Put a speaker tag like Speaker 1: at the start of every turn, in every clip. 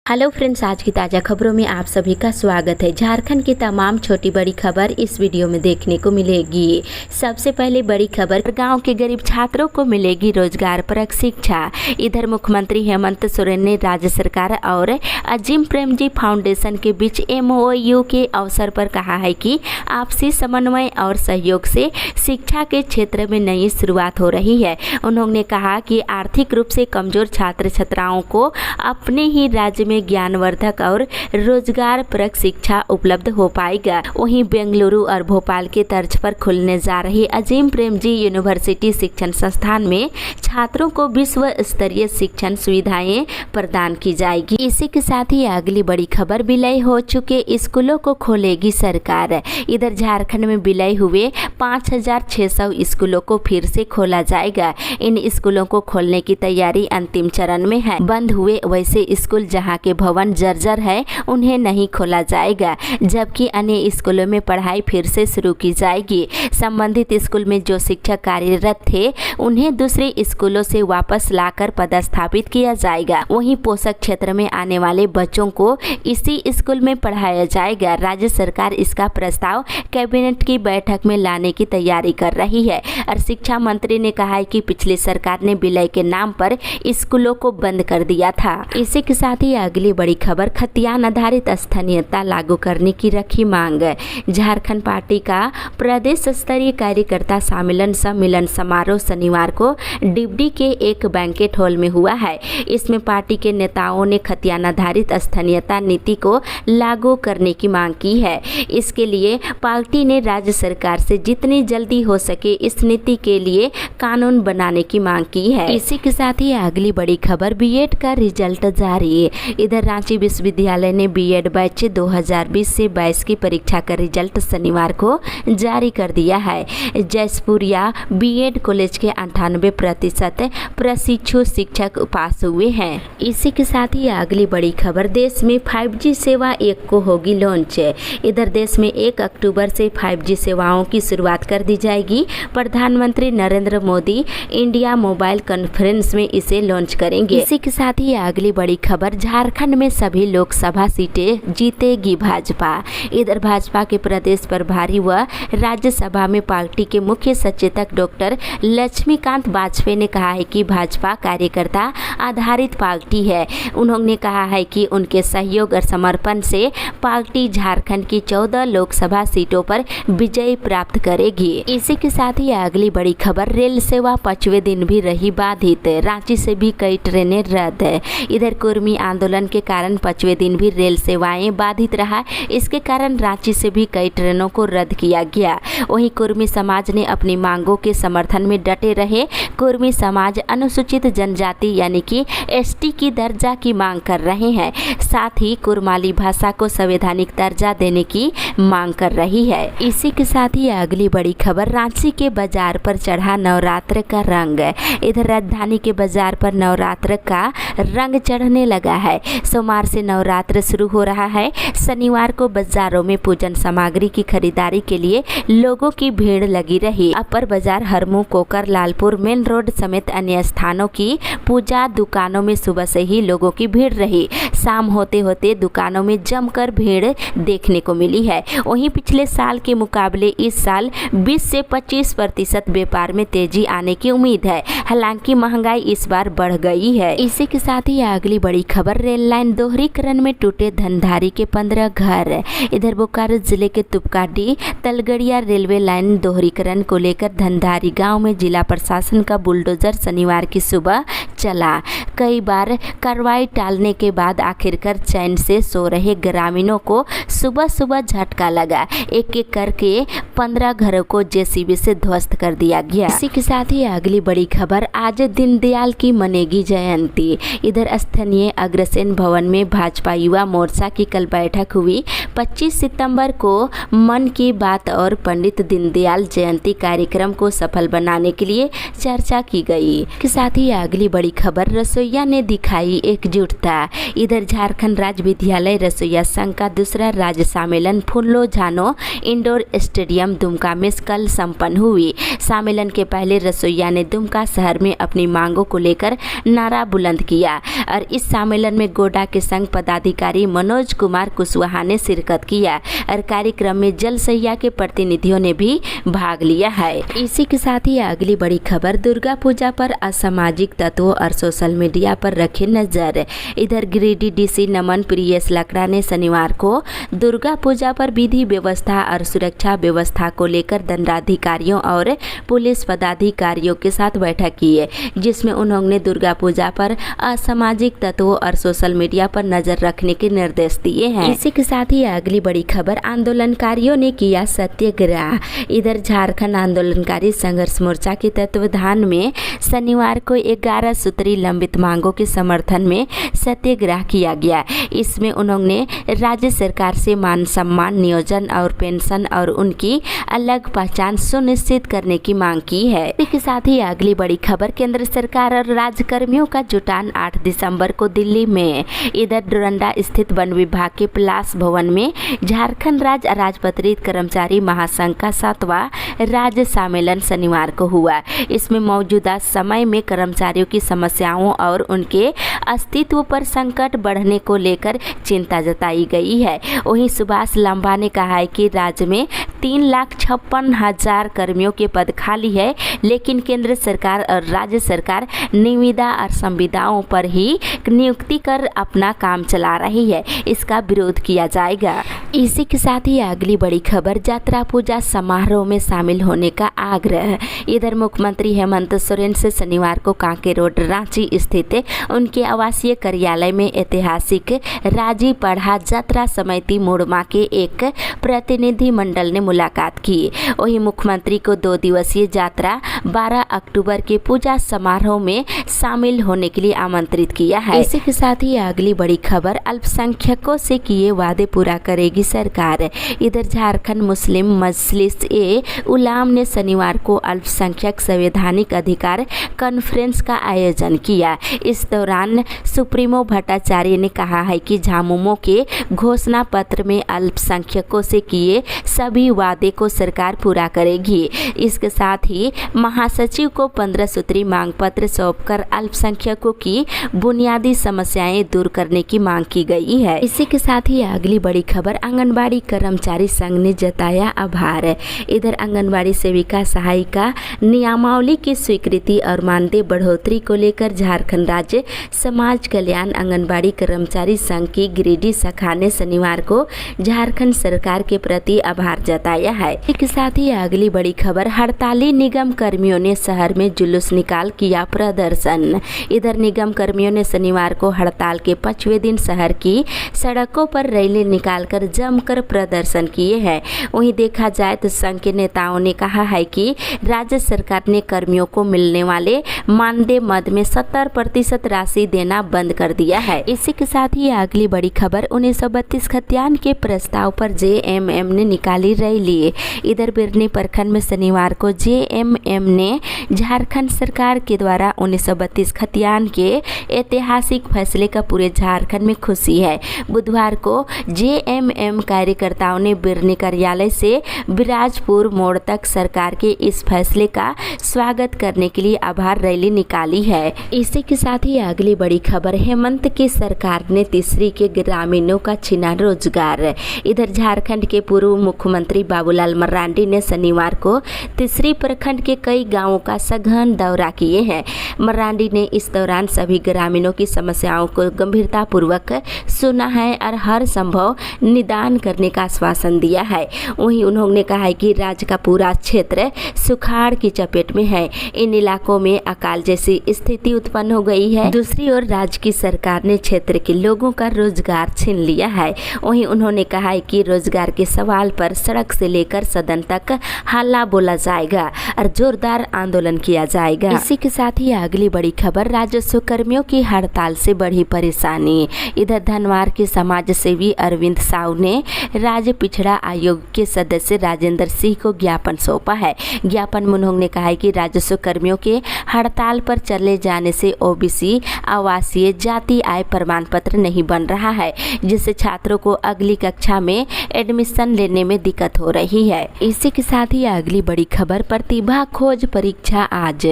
Speaker 1: Hello friends, आज की ताज़ा खबरों में आप सभी का स्वागत है। झारखंड की तमाम छोटी बड़ी खबर इस वीडियो में देखने को मिलेगी। सबसे पहले बड़ी खबर, गांव के गरीब छात्रों को मिलेगी रोजगार परक शिक्षा। इधर मुख्यमंत्री हेमंत सोरेन ने राज्य सरकार और अजीम प्रेमजी फाउंडेशन के बीच MOU के अवसर पर कहा है कि आपसी समन्वय और सहयोग से शिक्षा के क्षेत्र में नई शुरुआत हो रही है। उन्होंने कहा कि आर्थिक रूप से कमजोर छात्र छात्राओं को अपने ही राज्य में ज्ञानवर्धक और रोजगार परक शिक्षा उपलब्ध हो पाएगा। वहीं बेंगलुरु और भोपाल के तर्ज पर खुलने जा रही अजीम प्रेमजी यूनिवर्सिटी शिक्षण संस्थान में छात्रों को विश्व स्तरीय शिक्षण सुविधाएं प्रदान की जाएगी। इसी के साथ ही अगली बड़ी खबर, विलय हो चुके स्कूलों को खोलेगी सरकार। इधर झारखंड में विलय हुए 5600 स्कूलों को फिर से खोला जाएगा। इन स्कूलों को खोलने की तैयारी अंतिम चरण में है। बंद हुए वैसे स्कूल जहां के भवन जर्जर है उन्हें नहीं खोला जाएगा, जबकि अन्य स्कूलों में पढ़ाई फिर से शुरू की जाएगी। संबंधित स्कूल में जो शिक्षक कार्यरत थे उन्हें दूसरे स्कूलों से वापस लाकर पदस्थापित किया जाएगा। वहीं पोषक क्षेत्र में आने वाले बच्चों को इसी स्कूल में पढ़ाया जाएगा। राज्य सरकार इसका प्रस्ताव कैबिनेट की बैठक में लाने की तैयारी कर रही है और शिक्षा मंत्री ने कहा है कि पिछली सरकार ने विलय के नाम पर स्कूलों को बंद कर दिया था। इसी के साथ ही अगली बड़ी खबर, खतियान आधारित स्थानीयता लागू करने की रखी मांग। झारखंड पार्टी का प्रदेश स्तरीय कार्यकर्ता सम्मेलन समारोह शनिवार को डिबडी के एक बैंकेट हॉल में हुआ है। इसमें पार्टी के नेताओं ने खतियान आधारित स्थानीयता नीति को लागू करने की मांग की है। इसके लिए पार्टी ने राज्य सरकार से जितनी जल्दी हो सके इस नीति के लिए कानून बनाने की मांग की है। इसी के साथ ही अगली बड़ी खबर, बीएड का रिजल्ट जारी। इधर रांची विश्वविद्यालय ने बीएड बैच 2020 से 22 की परीक्षा का रिजल्ट शनिवार को जारी कर दिया है। जयपुरिया बीएड कॉलेज के 98% प्रशिक्षु शिक्षक पास हुए हैं। इसी के साथ ही अगली बड़ी खबर, देश में 5G सेवा 1 को होगी लॉन्च। इधर देश में 1 अक्टूबर से 5G सेवाओं की शुरुआत कर दी जाएगी। प्रधानमंत्री Narendra Modi India mobile conference में इसे लॉन्च करेंगे। इसी के साथ ही अगली बड़ी खबर, झारखंड में सभी लोकसभा सीटें जीतेगी भाजपा। इधर भाजपा के प्रदेश प्रभारी व राज्यसभा में पार्टी के मुख्य सचेतक डॉक्टर लक्ष्मीकांत वाजपेयी ने कहा है कि भाजपा कार्यकर्ता आधारित पार्टी है। उन्होंने कहा है कि उनके सहयोग और समर्पण से पार्टी झारखंड की 14 लोकसभा सीटों पर विजय प्राप्त करेगी। इसी के साथ ही अगली बड़ी खबर, रेल सेवा 5वें दिन भी रही बाधित। रांची से भी कई ट्रेनें रद्द। इधर कुर्मी आंदोलन के कारण 5वें दिन भी रेल सेवाएं बाधित रहा। इसके कारण रांची से भी कई ट्रेनों को रद्द किया गया। वहीं कुर्मी समाज ने अपनी मांगों के समर्थन में डटे रहे। कुर्मी समाज अनुसूचित जनजाति यानी कि ST की दर्जा की मांग कर रहे हैं। साथ ही कुरमाली भाषा को संवैधानिक दर्जा देने की मांग कर रही है। इसी के साथ ही अगली बड़ी खबर, रांची के बाजार पर चढ़ा नवरात्र का रंग। इधर राजधानी के बाजार पर नवरात्र का रंग चढ़ने लगा है। सोमवार से नवरात्र शुरू हो रहा है। शनिवार को बाजारों में पूजन सामग्री की खरीदारी के लिए लोगों की भीड़ लगी रही। अपर बाजार, हरमू, कोकर, लालपुर, मेन रोड समेत अन्य स्थानों की पूजा दुकानों में सुबह से ही लोगों की भीड़ रही। शाम होते होते दुकानों में जमकर भीड़ देखने को मिली है। वहीं पिछले साल के मुकाबले इस साल 20 से 25% व्यापार में तेजी आने की उम्मीद है। हालांकि महंगाई इस बार बढ़ गई है। इसी के साथ ही अगली बड़ी खबर, रेल लाइन दोहरीकरण में टूटे धनधारी के 15 घर। इधर बोकारो जिले के तुपकाडी तलगड़िया रेलवे लाइन दोहरीकरण को लेकर धनधारी गांव में जिला प्रशासन का बुलडोजर शनिवार की सुबह चला। कई बार कार्रवाई टालने के बाद आखिरकार चैन से सो रहे ग्रामीणों को सुबह सुबह झटका लगा। एक एक करके 15 घरों को JCB से ध्वस्त कर दिया गया। इसी के साथ ही अगली बड़ी खबर, आज दीनदयाल की मनेगी जयंती। इधर स्थानीय अग्रसेन भवन में भाजपा युवा मोर्चा की कल बैठक हुई। 25 सितंबर को मन की बात और पंडित दीनदयाल जयंती कार्यक्रम को सफल बनाने के लिए चर्चा की गई। के साथ ही अगली बड़ी बड़ी खबर, रसोइया ने दिखाई एकजुटता। इधर झारखंड राज्य विद्यालय रसोइया संघ का दूसरा राज्य सम्मेलन फुल्लो झानो इंडोर स्टेडियम दुमका में कल संपन्न हुई। सम्मेलन के पहले रसोइया ने दुमका शहर में अपनी मांगों को लेकर नारा बुलंद किया और इस सम्मेलन में गोडा के संघ पदाधिकारी मनोज कुमार कुशवाहा ने शिरकत किया और कार्यक्रम में जल सहिया के प्रतिनिधियों ने भी भाग लिया है। इसी के साथ ही अगली बड़ी खबर, दुर्गा पूजा पर असामाजिक तत्वों और सोशल मीडिया पर रखे नजर। इधर गिरिडीह डीसी नमन प्रियेश लकड़ा ने शनिवार को दुर्गा पूजा पर विधि व्यवस्था और सुरक्षा व्यवस्था को लेकर दंडाधिकारियों और पुलिस पदाधिकारियों के साथ बैठक की है, जिसमें उन्होंने दुर्गा पूजा पर असामाजिक तत्वों और सोशल मीडिया पर नजर रखने के निर्देश दिए हैं। इसी के साथ ही अगली बड़ी खबर, आंदोलनकारियों ने किया सत्याग्रह। इधर झारखंड आंदोलनकारी संघर्ष मोर्चा के तत्वाधान में शनिवार को 11 सूत्री लंबित मांगों के समर्थन में सत्याग्रह किया गया। इसमें उन्होंने राज्य सरकार से मान सम्मान, नियोजन और पेंशन और उनकी अलग पहचान सुनिश्चित करने की मांग की है। इसके साथ ही अगली बड़ी खबर, केंद्र सरकार और राज्य कर्मियों का जुटान 8 दिसंबर को दिल्ली में। इधर डोरंडा स्थित वन विभाग के पलाश भवन में झारखंड राज्य अराजपत्रित कर्मचारी महासंघ का 7वां राज्य सम्मेलन शनिवार को हुआ। इसमें मौजूदा समय में कर्मचारियों की समस्याओं और उनके अस्तित्व पर संकट बढ़ने को लेकर चिंता जताई गई है। वहीं सुभाष लंबा ने कहा है कि राज्य में 3,56,000 कर्मियों के पद खाली है, लेकिन केंद्र सरकार और राज्य सरकार निविदा और संविदाओं पर ही नियुक्ति कर अपना काम चला रही है। इसका विरोध किया जाएगा। इसी के साथ ही अगली बड़ी खबर, यात्रा पूजा समारोह में शामिल होने का आग्रह। इधर मुख्यमंत्री हेमंत सोरेन से शनिवार को कांके रोड रांची स्थित उनके आवासीय कार्यालय में ऐतिहासिक राजी पढ़ा यात्रा समिति मोड़मा के एक प्रतिनिधि मंडल ने मुलाकात की। वहीं मुख्यमंत्री को 2 दिवसीय यात्रा 12 अक्टूबर के पूजा समारोह में शामिल होने के लिए आमंत्रित किया है। इसी के साथ ही अगली बड़ी खबर, अल्पसंख्यकों से किए वादे पूरा करेगी सरकार। इधर झारखंड मुस्लिम मजलिस ए उलाम ने शनिवार को अल्पसंख्यक संवैधानिक अधिकार कॉन्फ्रेंस का आयोजन किया। इस दौरान सुप्रीमो भट्टाचार्य ने कहा है कि झामुमो के घोषणा पत्र में अल्पसंख्यकों से किए सभी वादे को सरकार पूरा करेगी। इसके साथ ही महासचिव को 15 सूत्री मांग पत्र सौंपकर अल्पसंख्यकों की बुनियादी समस्याएं दूर करने की मांग की गई है। इसी के साथ ही अगली बड़ी खबर, आंगनबाड़ी कर्मचारी संघ ने जताया आभार। इधर आंगनबाड़ी सेविका सहायिका नियमावली की स्वीकृति और मानदेय बढ़ोतरी को लेकर झारखंड राज्य समाज कल्याण आंगनबाड़ी कर्मचारी संघ की गिरिडीह शाखा ने शनिवार को झारखंड सरकार के प्रति आभार जताया है। इसके साथ ही अगली बड़ी खबर, हड़ताली निगम कर्मियों ने शहर में जुलूस निकाल किया प्रदर्शन। इधर निगम कर्मियों ने शनिवार को हड़ताल के 5वें दिन शहर की सड़कों पर रैली निकालकर जमकर प्रदर्शन किए हैं। वहीं देखा जाए तो संघ के नेताओं ने कहा है कि राज्य सरकार ने कर्मियों को मिलने वाले मानदेय मद में 70% राशि देना बंद कर दिया है। इसी के साथ ही अगली बड़ी खबर, 1932 खतियान के प्रस्ताव पर जेएमएम ने निकाली रैली। इधर बिरनी प्रखंड में शनिवार को जेएमएम ने झारखंड सरकार के द्वारा 1932 खतियान के ऐतिहासिक फैसले का पूरे झारखंड में खुशी है। बुधवार को जेएमएम कार्यकर्ताओं ने बिरनी कार्यालय से बिराजपुर मोड़ तक सरकार के इस फैसले का स्वागत करने के लिए आभार रैली निकाली है। इसी के साथ ही अगली बड़ी खबर, हेमंत की सरकार ने तीसरी के ग्रामीणों का छीना रोजगार। इधर झारखंड के पूर्व मुख्यमंत्री बाबूलाल मरांडी ने शनिवार को तीसरी प्रखंड के कई गांवों का सघन दौरा किए हैं। मरांडी ने इस दौरान सभी ग्रामीणों की समस्याओं को गंभीरतापूर्वक सुना है और हर संभव निदान करने का आश्वासन दिया है। वहीं उन्होंने कहा है कि राज्य का पूरा क्षेत्र सुखाड़ की चपेट में है। इन इलाकों में अकाल जैसी स्थिति उत्पन्न हो गई है। दूसरी ओर राज्य की सरकार ने क्षेत्र के लोगों का रोजगार छीन लिया है। वहीं उन्होंने कहा है कि रोजगार के सवाल पर सड़क से लेकर सदन तक हल्ला बोला जाएगा और जोरदार आंदोलन किया जाएगा। इसी के साथ ही अगली बड़ी खबर, राजस्व कर्मियों की हड़ताल से बढ़ी परेशानी। इधर धनवार के समाज सेवी अरविंद साहू ने में राज्य पिछड़ा आयोग के सदस्य राजेंद्र सिंह को ज्ञापन सौंपा है। ज्ञापन में उन्होंने कहा है कि राजस्व कर्मियों के हड़ताल पर चले जाने से ओबीसी आवासीय जाति आय प्रमाण पत्र नहीं बन रहा है, जिससे छात्रों को अगली कक्षा में एडमिशन लेने में दिक्कत हो रही है। इसी के साथ ही अगली बड़ी खबर, प्रतिभा खोज परीक्षा आज।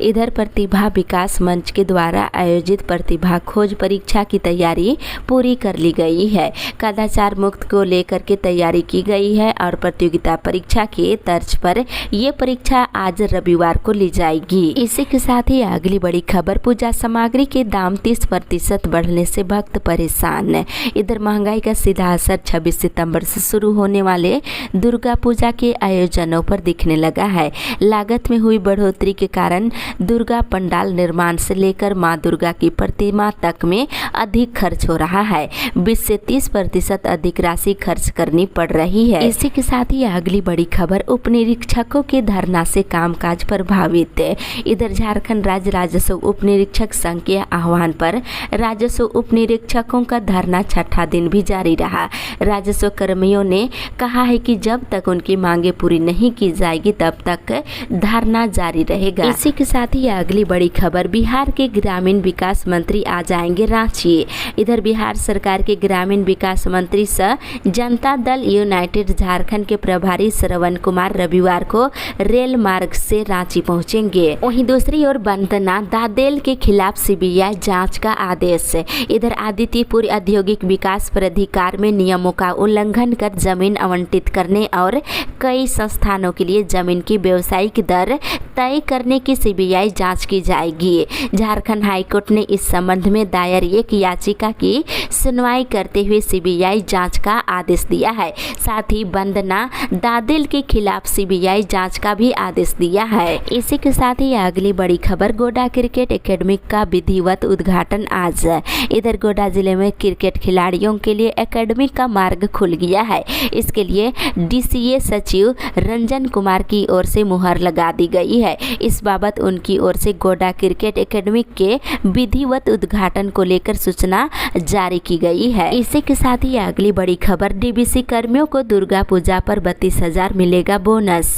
Speaker 1: इधर प्रतिभा विकास मंच के द्वारा आयोजित प्रतिभा खोज परीक्षा की तैयारी पूरी कर ली गई है। कदाचार मुक्त को लेकर के तैयारी की गई है और प्रतियोगिता परीक्षा के तर्ज पर ये परीक्षा आज रविवार को ली जाएगी। इसी के साथ ही अगली बड़ी खबर, पूजा सामग्री के दाम 30% बढ़ने से भक्त परेशान। इधर महंगाई का सीधा असर 26 सितंबर से शुरू होने वाले दुर्गा पूजा के आयोजनों पर दिखने लगा है। लागत में हुई बढ़ोतरी के कारण दुर्गा पंडाल निर्माण से लेकर मां दुर्गा की प्रतिमा तक में अधिक खर्च हो रहा है। 20 से 30% अधिक राशि खर्च करनी पड़ रही है। इसी के साथ ही अगली बड़ी खबर, उप निरीक्षकों के धरना से कामकाज प्रभावित। इधर झारखंड राज्य राजस्व उप निरीक्षक संघ के आह्वान पर राजस्व उप निरीक्षकों का धरना छठा दिन भी जारी रहा। राजस्व कर्मियों ने कहा है कि जब तक उनकी मांगे पूरी नहीं की जाएगी तब तक धरना जारी रहेगा। इसी के साथ ही अगली बड़ी खबर, बिहार के ग्रामीण विकास मंत्री आ जाएंगे रांची। इधर बिहार सरकार के ग्रामीण विकास मंत्री सह जनता दल यूनाइटेड झारखंड के प्रभारी श्रवण कुमार रविवार को रेल मार्ग से रांची पहुंचेंगे। वहीं दूसरी ओर वंदना दादेल के खिलाफ सीबीआई जांच का आदेश। इधर आदित्यपुर औद्योगिक विकास प्राधिकार में नियमों का उल्लंघन कर जमीन आवंटित करने और कई संस्थानों के लिए जमीन की व्यावसायिक दर तय करने की सीबीआई जांच की जाएगी। झारखंड हाईकोर्ट ने इस संबंध में दायर एक याचिका की सुनवाई करते हुए सीबीआई जांच का आदेश दिया है। साथ ही वंदना दादेल के खिलाफ सीबीआई जांच का भी आदेश दिया है। इसी के साथ ही अगली बड़ी खबर, गोड्डा क्रिकेट एकेडमी का विधिवत उद्घाटन आज। इधर गोड्डा जिले में क्रिकेट खिलाड़ियों के लिए एकेडमी का मार्ग खुल गया है। इसके लिए डीसीए सचिव रंजन कुमार की ओर से मुहर लगा दी गई है। इस बाबत उनकी ओर से गोड्डा क्रिकेट एकेडमी के विधिवत उद्घाटन को लेकर सूचना जारी की गई है। इसी के साथ ही अगली बड़ी खबर, डीबीसी कर्मियों को दुर्गा पूजा पर 32,000 मिलेगा बोनस।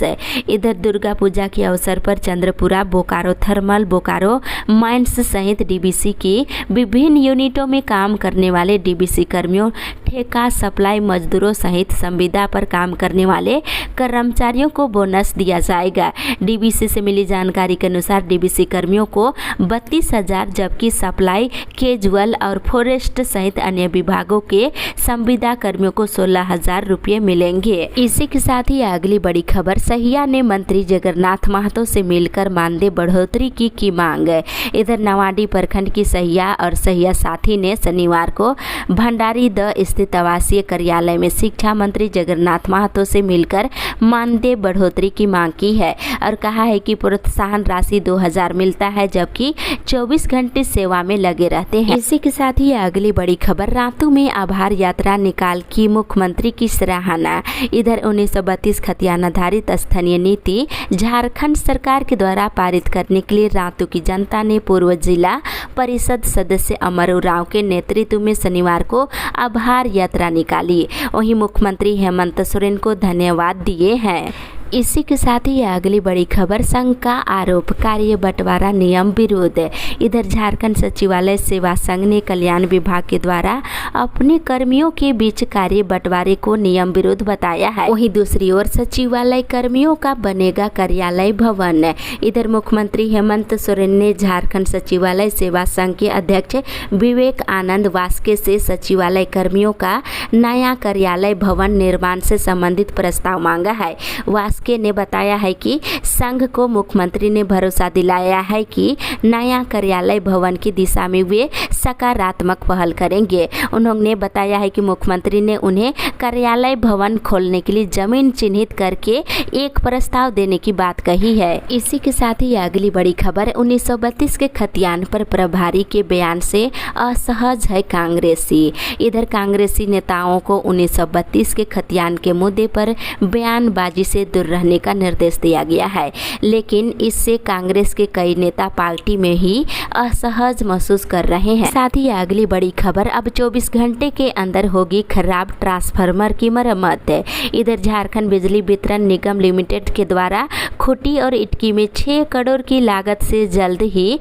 Speaker 1: इधर दुर्गा पूजा के अवसर पर चंद्रपुरा, बोकारो थर्मल, बोकारो माइंस सहित डीबीसी की विभिन्न यूनिटों में काम करने वाले डीबीसी कर्मियों, ठेका सप्लाई मजदूरों सहित संविदा पर काम करने वाले कर्मचारियों को बोनस दिया जाएगा। डीबीसी से मिली जानकारी के अनुसार डीबीसी कर्मियों को 32,000 जबकि सप्लाई, कैजुअल और फॉरेस्ट सहित अन्य विभागों के संविदा कर्मियों को 16,000 रुपये मिलेंगे। इसी के साथ ही अगली बड़ी खबर, सहिया ने मंत्री जगन्नाथ महतो से मिलकर मानदेय बढ़ोतरी की मांग। इधर नवाडी प्रखंड की सहिया और सहिया साथी ने शनिवार को भंडारी द स्थित आवासीय कार्यालय में शिक्षा मंत्री जगन्नाथ महतो से मिलकर मानदेय बढ़ोतरी की मांग की है और कहा है कि प्रोत्साहन राशि 2,000 मिलता है जबकि 24 घंटे सेवा में लगे रहते हैं। इसी के साथ ही अगली बड़ी खबर, रातू में आभार यात्रा निकाल की मुख्यमंत्री की सराहना। इधर 1932 खतियान आधारित स्थानीय नीति झारखंड सरकार के द्वारा पारित करने के लिए रातू की जनता ने पूर्व जिला परिषद सदस्य अमर उरांव के नेतृत्व में शनिवार को आभार यात्रा निकाली। वहीं मुख्यमंत्री हेमंत सोरेन को धन्यवाद दिए हैं। इसी के साथ ही अगली बड़ी खबर, संघ का आरोप, कार्य बंटवारा नियम विरोध। इधर झारखंड सचिवालय सेवा संघ ने कल्याण विभाग के द्वारा अपने कर्मियों के बीच कार्य बंटवारे को नियम विरोध बताया है। वहीं दूसरी ओर सचिवालय कर्मियों का बनेगा कार्यालय भवन। इधर मुख्यमंत्री हेमंत सोरेन ने झारखंड सचिवालय सेवा संघ के अध्यक्ष विवेक आनंद वास्के से सचिवालय कर्मियों का नया कार्यालय भवन निर्माण से संबंधित प्रस्ताव मांगा है। वास्के ने बताया है कि संघ को मुख्यमंत्री ने भरोसा दिलाया है कि नया कार्यालय भवन की दिशा में वे सकारात्मक पहल करेंगे। उन्होंने बताया है कि मुख्यमंत्री ने उन्हें कार्यालय भवन खोलने के लिए जमीन चिन्हित करके एक प्रस्ताव देने की बात कही है। इसी के साथ ही अगली बड़ी खबर, 1932 के खतियान पर प्रभारी के बयान से असहज है कांग्रेसी। इधर कांग्रेसी नेताओं को 1932 के खतियान के मुद्दे पर बयानबाजी से दूर रहने का निर्देश दिया गया है। लेकिन इससे कांग्रेस के कई नेता पार्टी में ही असहज महसूस कर रहे हैं। साथ ही अगली बड़ी खबर, अब 24 घंटे के अंदर होगी खराब ट्रांसफार्मर की मरम्मत। इधर झारखंड बिजली वितरण निगम लिमिटेड के द्वारा खूंटी और इटकी में 6 करोड़ की लागत से जल्द ही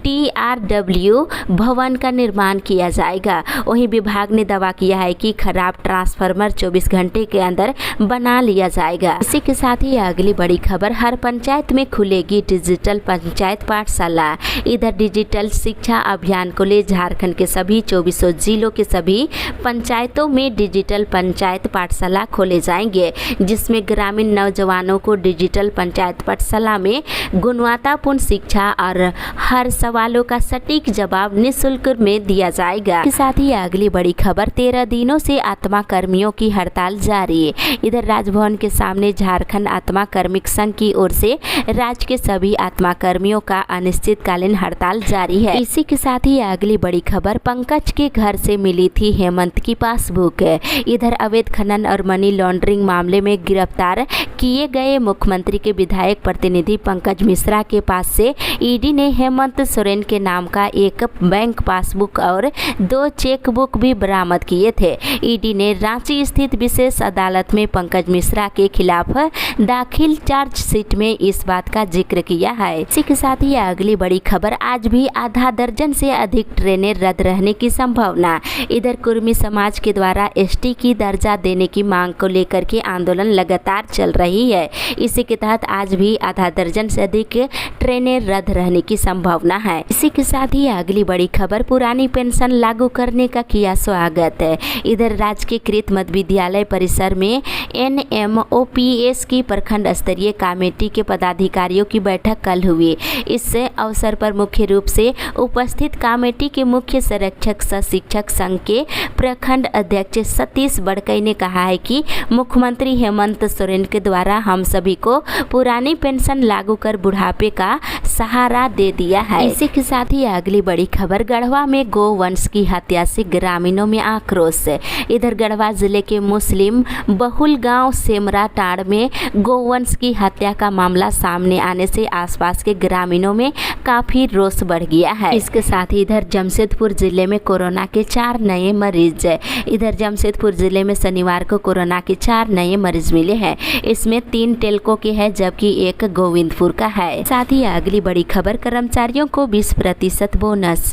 Speaker 1: TRW भवन का निर्माण किया जाएगा। वहीं विभाग ने दावा किया है कि खराब ट्रांसफार्मर 24 घंटे के अंदर बना लिया जाएगा। इसी के साथ ही अगली बड़ी खबर, हर पंचायत में खुलेगी डिजिटल पंचायत पाठशाला। इधर डिजिटल शिक्षा अभियान को ले झारखंड के सभी 24 जिलों के सभी पंचायतों में डिजिटल पंचायत पाठशाला खोले जाएंगे, जिसमें ग्रामीण नौजवानों को डिजिटल पंचायत पाठशाला में गुणवत्तापूर्ण शिक्षा और हर सवालों का सटीक जवाब निःशुल्क में दिया जाएगा। इसके साथ ही अगली बड़ी खबर, 13 दिनों से आत्मा कर्मियों की हड़ताल जारी। इधर राजभवन के सामने झारखंड आत्मा कार्मिक संघ की ओर से राज्य के सभी आत्मा कर्मियों का अनिश्चितकालीन हड़ताल जारी है। इसी के साथ ही अगली बड़ी खबर, पंकज के घर से मिली थी हेमंत की पासबुक। इधर अवैध खनन और मनी लॉन्ड्रिंग मामले में गिरफ्तार किए गए मुख्यमंत्री के विधायक प्रतिनिधि पंकज मिश्रा के पास से ईडी ने हेमंत सोरेन के नाम का एक बैंक पासबुक और 2 चेकबुक भी बरामद किए थे। ईडी ने रांची स्थित विशेष अदालत में पंकज मिश्रा के खिलाफ दाखिल चार्जशीट में इस बात का जिक्र किया है। इसी के साथ ही अगली बड़ी खबर, आज भी आधा दर्जन से अधिक ट्रेनें रद्द रहने की संभावना। इधर कुर्मी समाज के द्वारा एसटी की दर्जा देने की मांग को लेकर के आंदोलन लगातार चल रही है। इसी के तहत आज भी आधा दर्जन से अधिक ट्रेनें रद्द रहने की संभावना है। इसी के साथ ही अगली बड़ी खबर, पुरानी पेंशन लागू करने का किया स्वागत। इधर राजकीयकृत मध्य विद्यालय परिसर में NMOPS की प्रखंड स्तरीय कमेटी के पदाधिकारियों की बैठक कल हुई। इस अवसर पर मुख्य रूप से उपस्थित कमेटी के मुख्य संरक्षक सह शिक्षक संघ के प्रखंड अध्यक्ष सतीश बड़कई ने कहा है कि मुख्यमंत्री हेमंत सोरेन के द्वारा हम सभी को पुरानी पेंशन लागू कर बुढ़ापे का सहारा दे दिया है। इसी के साथ ही अगली बड़ी खबर, गढ़वा में गोवंश की हत्या से ग्रामीणों में आक्रोश। इधर गढ़वा जिले के मुस्लिम बहुल गांव सेमरा टाड़ में गोवंश की हत्या का मामला सामने आने से आसपास के ग्रामीणों में काफी रोष बढ़ गया है। इसके साथ ही इधर जमशेदपुर जिले में कोरोना के 4 नए मरीज। इधर जमशेदपुर जिले में शनिवार को कोरोना के 4 नए मरीज मिले हैं। इसमें 3 टेल्को के हैं जबकि 1 गोविंदपुर का है। साथ ही अगली बड़ी खबर, कर्मचारियों को 20% बोनस।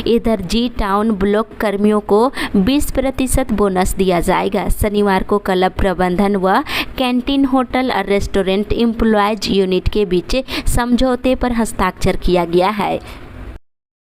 Speaker 1: इधर जी टाउन ब्लॉक कर्मियों को 20% बोनस दिया जाएगा। शनिवार को क्लब प्रबंधन व कैंटीन होटल और रेस्टोरेंट एम्प्लॉयज यूनिट के बीच समझौते पर हस्ताक्षर किया गया है।